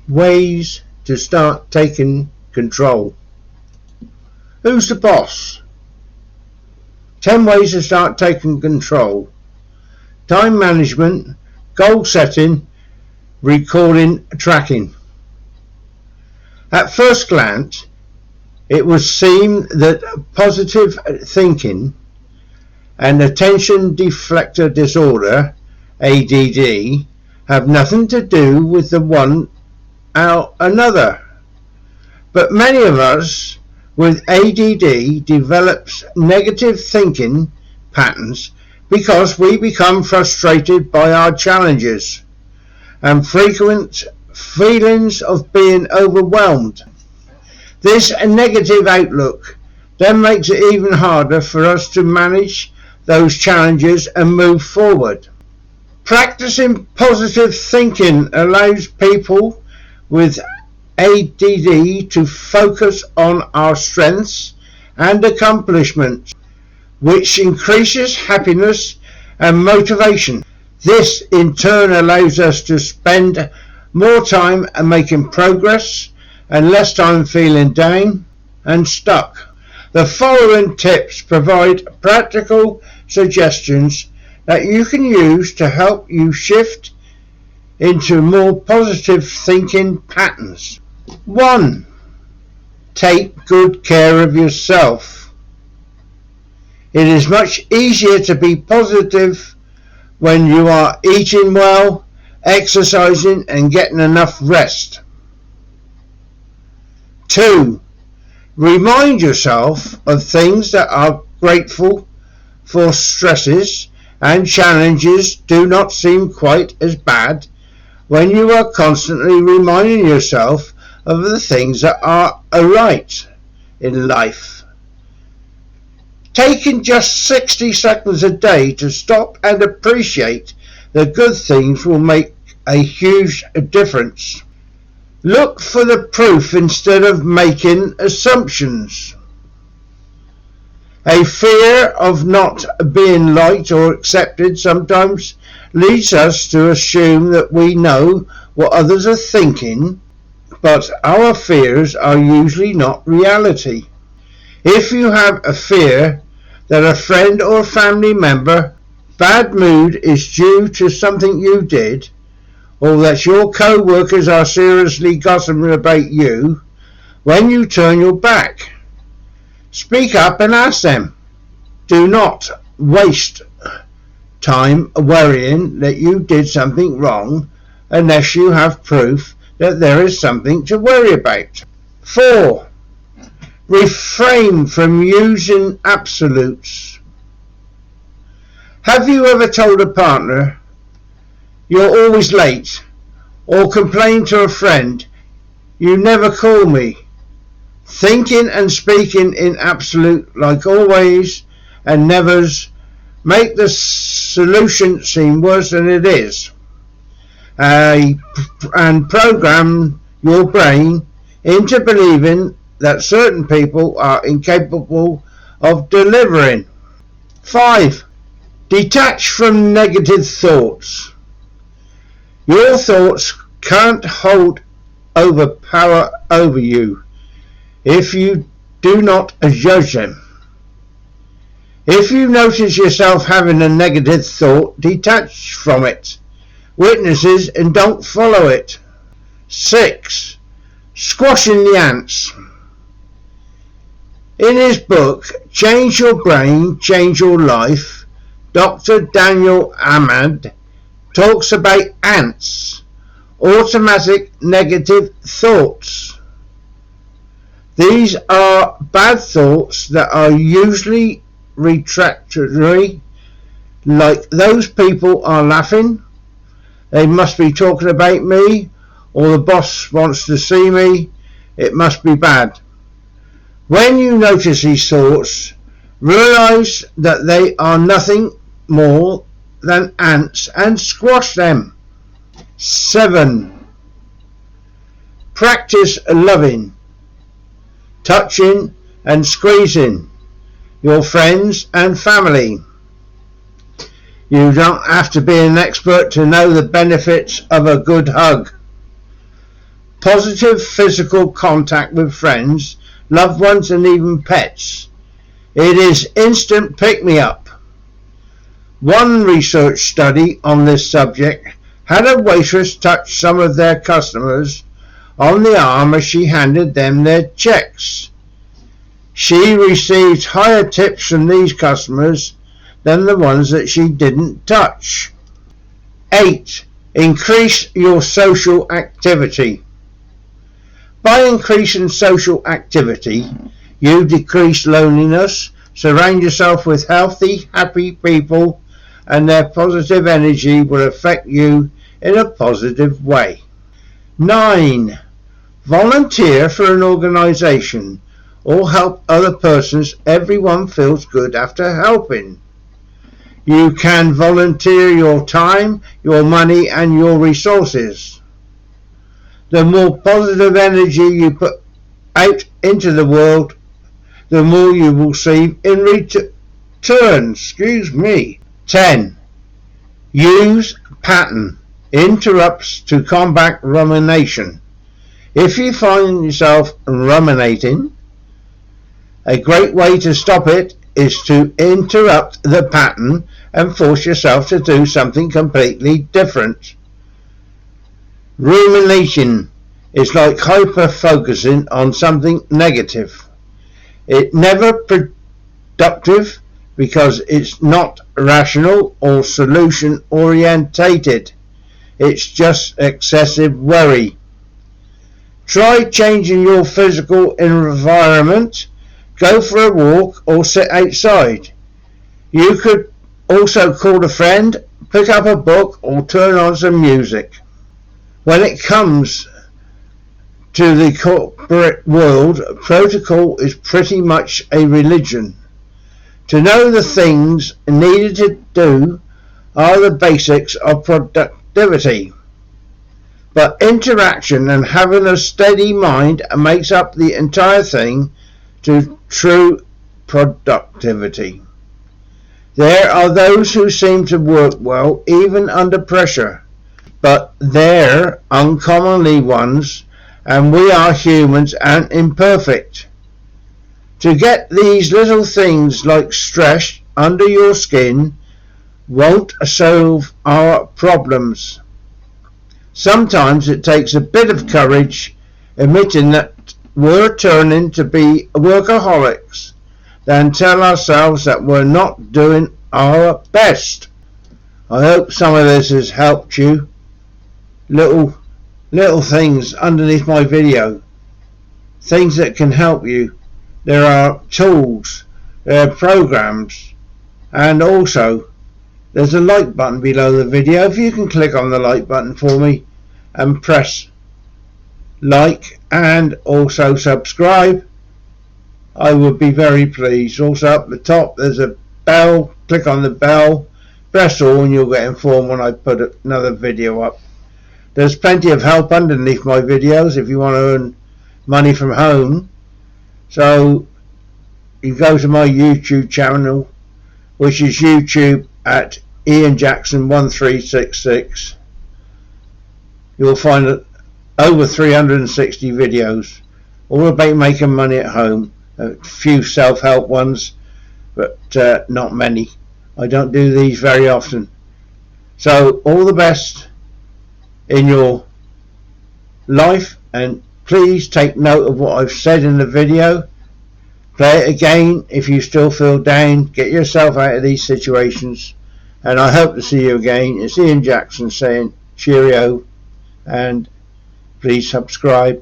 Ways to start taking control. Who's the boss? 10 ways to start taking control. Time management, goal setting, recording, tracking. At first glance, it would seem that positive thinking and attention deflector disorder, ADD, have nothing to do with the one or another. But many of us with ADD develops negative thinking patterns because we become frustrated by our challenges and frequent feelings of being overwhelmed. This negative outlook then makes it even harder for us to manage those challenges and move forward. Practicing positive thinking allows people with ADD to focus on our strengths and accomplishments, which increases happiness and motivation. This in turn allows us to spend more time making progress and less time feeling down and stuck. The following tips provide practical suggestions that you can use to help you shift into more positive thinking patterns. 1. Take good care of yourself. It is much easier to be positive when you are eating well, exercising, and getting enough rest. 2. Remind yourself of things that are grateful for. Stresses and challenges do not seem quite as bad when you are constantly reminding yourself of the things that are right in life. Taking just 60 seconds a day to stop and appreciate the good things will make a huge difference. Look for the proof instead of making assumptions. A fear of not being liked or accepted sometimes leads us to assume that we know what others are thinking, but our fears are usually not reality. If you have a fear that a friend or family member bad mood is due to something you did, or that your co-workers are seriously gossiping about you, when you turn your back, speak up and ask them. Do not waste time worrying that you did something wrong unless you have proof that there is something to worry about. 4. Refrain from using absolutes. Have you ever told a partner you're always late, or complained to a friend, you never call me? Thinking and speaking in absolute like always and nevers make the solution seem worse than it is, and program your brain into believing that certain people are incapable of delivering. 5. Detach from negative thoughts. Your thoughts can't hold power over you if you do not judge them. If you notice yourself having a negative thought, detach from it, witness it, and don't follow it. 6. Squashing the ants. In his book, Change Your Brain, Change Your Life, Dr. Daniel Ahmad talks about ants, automatic negative thoughts. These are bad thoughts that are usually retractory, like those people are laughing, they must be talking about me, or the boss wants to see me, it must be bad. When you notice these thoughts, realize that they are nothing more than ants and squash them. 7. Practice loving, touching and squeezing your friends and family. You don't have to be an expert to know the benefits of a good hug. positive physical contact with friends, loved ones and even pets. It is instant pick-me-up. One research study on this subject had a waitress touch some of their customers on the arm as she handed them their checks. She received higher tips from these customers than the ones that she didn't touch. 8. Increase your social activity. By increasing social activity, you decrease loneliness, surround yourself with healthy, happy people, and their positive energy will affect you in a positive way. 9. Volunteer for an organization or help other persons. Everyone feels good after helping. You can volunteer your time, your money, and your resources. The more positive energy you put out into the world, the more you will receive in return. 10. Use pattern interrupts to combat rumination. If you find yourself ruminating, a great way to stop it is to interrupt the pattern and force yourself to do something completely different. Rumination is like hyper-focusing on something negative. It's never productive because it's not rational or solution-orientated. It's just excessive worry. Try changing your physical environment. Go for a walk or sit outside. You could also call a friend, pick up a book, or turn on some music. When it comes to the corporate world, protocol is pretty much a religion. To know the things needed to do are the basics of productivity. But interaction and having a steady mind makes up the entire thing to true productivity. There are those who seem to work well even under pressure, but they're uncommonly ones, and we are humans and imperfect. To get these little things like stress under your skin won't solve our problems. Sometimes it takes a bit of courage admitting that we're turning to be workaholics than tell ourselves that we're not doing our best. I hope some of this has helped you. Little things underneath my video, things that can help you. There are tools, there are programs, and also there's a like button below the video. If you can click on the like button for me and press like and also subscribe, I would be very pleased. Also up the top there's a bell. Click on the bell, press all, and you'll get informed when I put another video up. There's plenty of help underneath my videos if you want to earn money from home. So you go to my YouTube channel, which is YouTube at Ian Jackson 1366. You'll find over 360 videos, all about making money at home. A few self-help ones, but not many. I don't do these very often. So all the best in your life, and please take note of what I've said in the video. Play it again if you still feel down. Get yourself out of these situations, and I hope to see you again. It's Ian Jackson saying cheerio, and please subscribe.